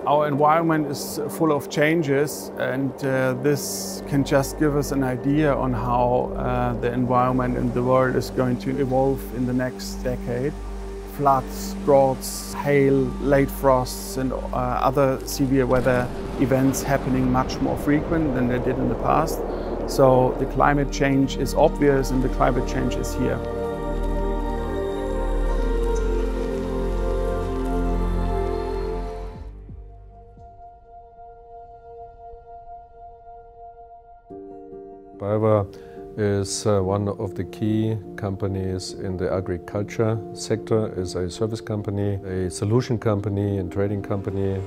Our environment is full of changes, and this can just give us an idea on how the environment in the world is going to evolve in the next decade. Floods, droughts, hail, late frosts and other severe weather events happening much more frequent than they did in the past. So the climate change is obvious and the climate change is here. BayWa is one of the key companies in the agriculture sector, is a service company, a solution company and trading company.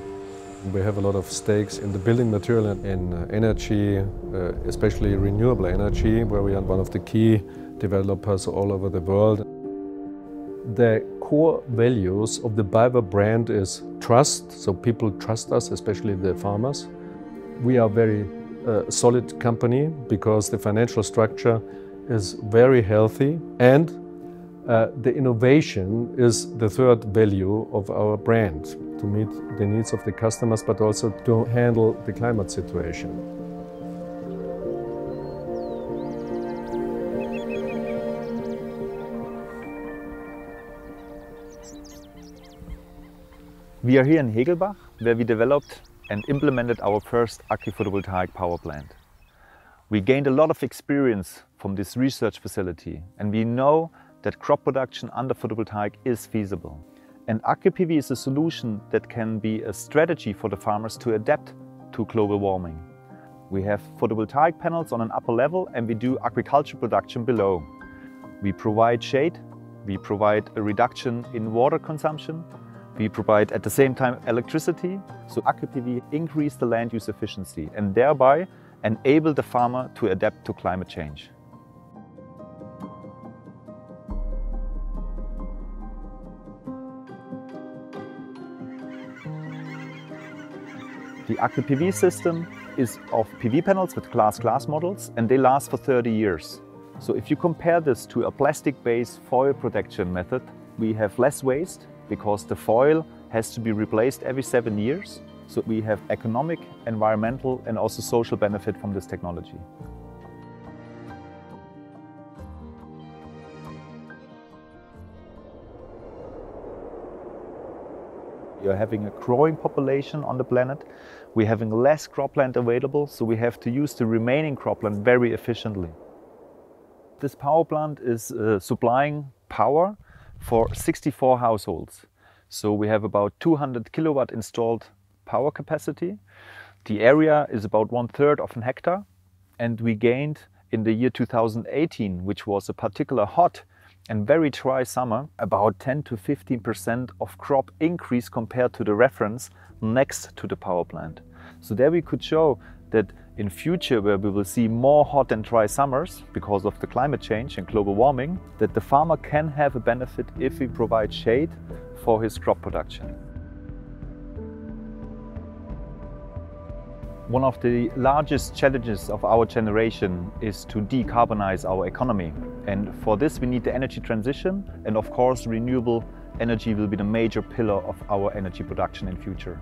We have a lot of stakes in the building material and in energy, especially renewable energy, where we are one of the key developers all over the world. The core values of the BayWa brand is trust, so people trust us, especially the farmers. We are very solid company because the financial structure is very healthy, and the innovation is the third value of our brand, to meet the needs of the customers but also to handle the climate situation. We are here in Hegelbach, where we developed and implemented our first agri-photovoltaic power plant. We gained a lot of experience from this research facility, and we know that crop production under photovoltaic is feasible. And Agri-PV is a solution that can be a strategy for the farmers to adapt to global warming. We have photovoltaic panels on an upper level and we do agriculture production below. We provide shade, we provide a reduction in water consumption, we provide at the same time electricity, so Agri-PV increase the land use efficiency and thereby enable the farmer to adapt to climate change. The Agri-PV system is of PV panels with glass models, and they last for 30 years. So if you compare this to a plastic-based foil protection method, we have less waste, because the foil has to be replaced every 7 years. So we have economic, environmental and also social benefit from this technology. We are having a growing population on the planet. We're having less cropland available, so we have to use the remaining cropland very efficiently. This power plant is supplying power for 64 households. So we have about 200 kilowatt installed power capacity. The area is about 1/3 of an hectare, and we gained in the year 2018, which was a particular hot and very dry summer, about 10 to 15% of crop increase compared to the reference next to the power plant. So there we could show that in future, where we will see more hot and dry summers because of the climate change and global warming, that the farmer can have a benefit if we provide shade for his crop production. One of the largest challenges of our generation is to decarbonize our economy. And for this we need the energy transition, and of course renewable energy will be the major pillar of our energy production in future.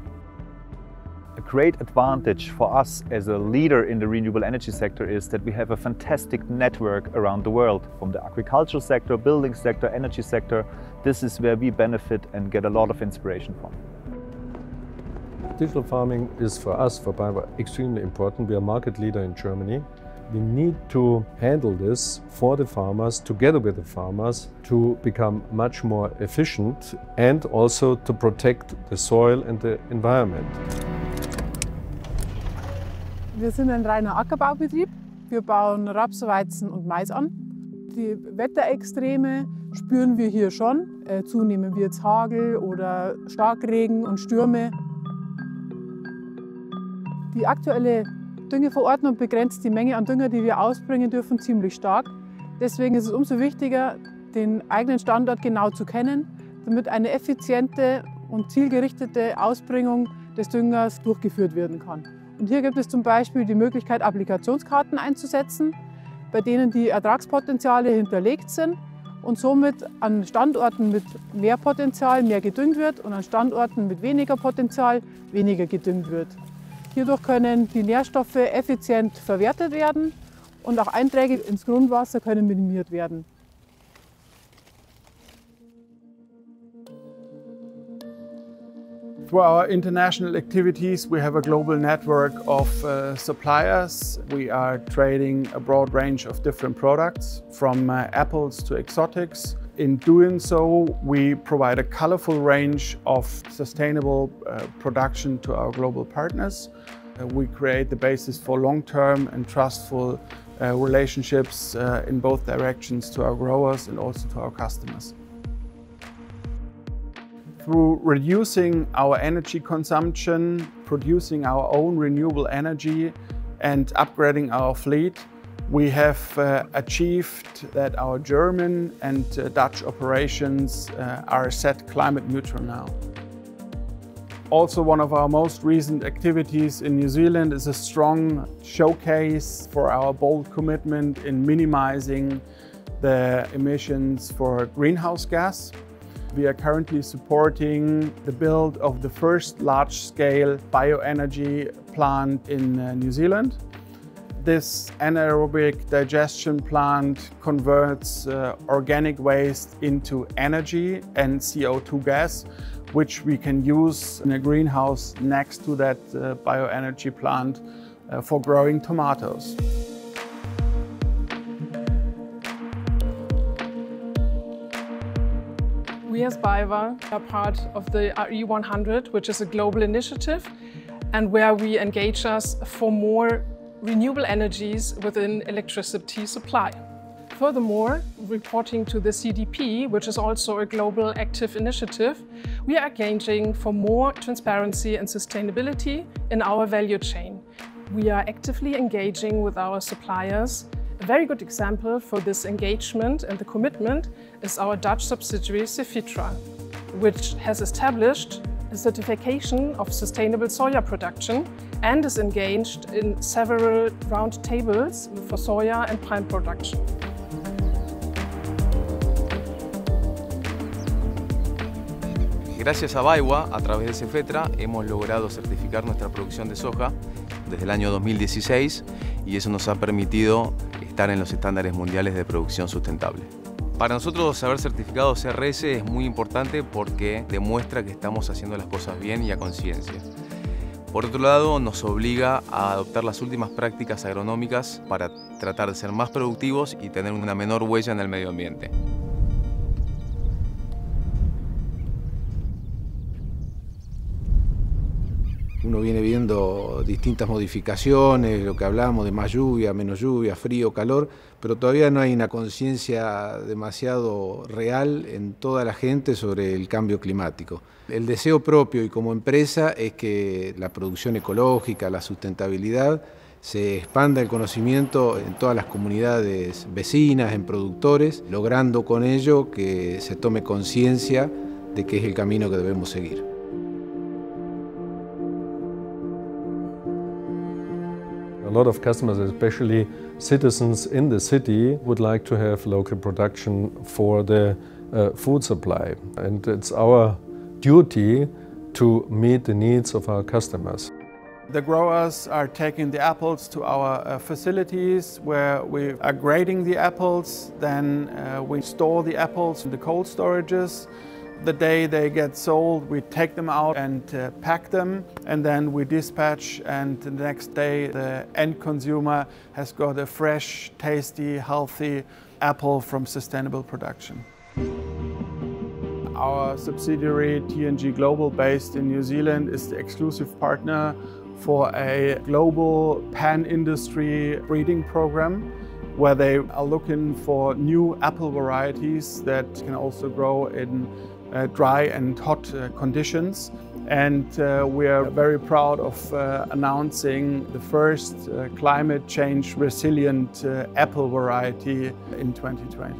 A great advantage for us as a leader in the renewable energy sector is that we have a fantastic network around the world. From the agricultural sector, building sector, energy sector, this is where we benefit and get a lot of inspiration from. Digital farming is for us, for BayWa, extremely important. We are market leader in Germany. We need to handle this for the farmers, together with the farmers, to become much more efficient and also to protect the soil and the environment. Wir sind ein reiner Ackerbaubetrieb. Wir bauen Raps, Weizen und Mais an. Die Wetterextreme spüren wir hier schon. Zunehmend wird es Hagel oder Starkregen und Stürme. Die aktuelle Düngeverordnung begrenzt die Menge an Dünger, die wir ausbringen dürfen, ziemlich stark. Deswegen ist es umso wichtiger, den eigenen Standort genau zu kennen, damit eine effiziente und zielgerichtete Ausbringung des Düngers durchgeführt werden kann. Und hier gibt es zum Beispiel die Möglichkeit, Applikationskarten einzusetzen, bei denen die Ertragspotenziale hinterlegt sind und somit an Standorten mit mehr Potenzial mehr gedüngt wird und an Standorten mit weniger Potenzial weniger gedüngt wird. Hierdurch können die Nährstoffe effizient verwertet werden und auch Einträge ins Grundwasser können minimiert werden. Through our international activities, we have a global network of suppliers. We are trading a broad range of different products, from apples to exotics. In doing so, we provide a colorful range of sustainable production to our global partners. We create the basis for long-term and trustful relationships in both directions to our growers and also to our customers. Through reducing our energy consumption, producing our own renewable energy and upgrading our fleet, we have achieved that our German and Dutch operations are set climate neutral now. Also, one of our most recent activities in New Zealand is a strong showcase for our bold commitment in minimizing the emissions for greenhouse gas. We are currently supporting the build of the first large-scale bioenergy plant in New Zealand. This anaerobic digestion plant converts organic waste into energy and CO2 gas, which we can use in a greenhouse next to that bioenergy plant for growing tomatoes. We as BayWa are part of the RE100, which is a global initiative and where we engage us for more renewable energies within electricity supply. Furthermore, reporting to the CDP, which is also a global active initiative, we are engaging for more transparency and sustainability in our value chain. We are actively engaging with our suppliers. A very good example for this engagement and the commitment is our Dutch subsidiary Cefitra, which has established a certification of sustainable soya production and is engaged in several round tables for soya and palm production. Gracias a BayWa, a través de Cefetra, hemos logrado certificar nuestra producción de soja desde el año 2016 y eso nos ha permitido estar en los estándares mundiales de producción sustentable. Para nosotros haber certificado CRS es muy importante porque demuestra que estamos haciendo las cosas bien y a conciencia. Por otro lado, nos obliga a adoptar las últimas prácticas agronómicas para tratar de ser más productivos y tener una menor huella en el medio ambiente. Uno viene viendo distintas modificaciones, lo que hablamos de más lluvia, menos lluvia, frío, calor, pero todavía no hay una conciencia demasiado real en toda la gente sobre el cambio climático. El deseo propio y como empresa es que la producción ecológica, la sustentabilidad, se expanda el conocimiento en todas las comunidades vecinas, en productores, logrando con ello que se tome conciencia de que es el camino que debemos seguir. A lot of customers, especially citizens in the city, would like to have local production for the food supply. And it's our duty to meet the needs of our customers. The growers are taking the apples to our facilities where we are grading the apples, then we store the apples in the cold storages. The day they get sold, we take them out and pack them, and then we dispatch, and the next day the end consumer has got a fresh, tasty, healthy apple from sustainable production. Our subsidiary TNG Global, based in New Zealand, is the exclusive partner for a global pan-industry breeding program where they are looking for new apple varieties that can also grow in dry and hot conditions. And we are very proud of announcing the first climate change resilient apple variety in 2020.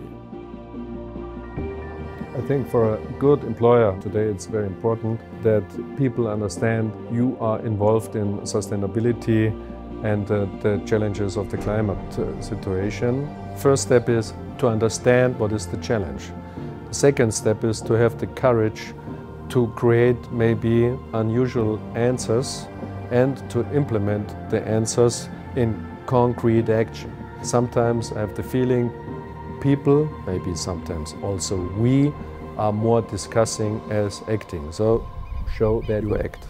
I think for a good employer today it's very important that people understand you are involved in sustainability and the challenges of the climate situation. First step is to understand what is the challenge. The second step is to have the courage to create maybe unusual answers and to implement the answers in concrete action. Sometimes I have the feeling people, maybe sometimes also we, are more discussing as acting. So show that you act.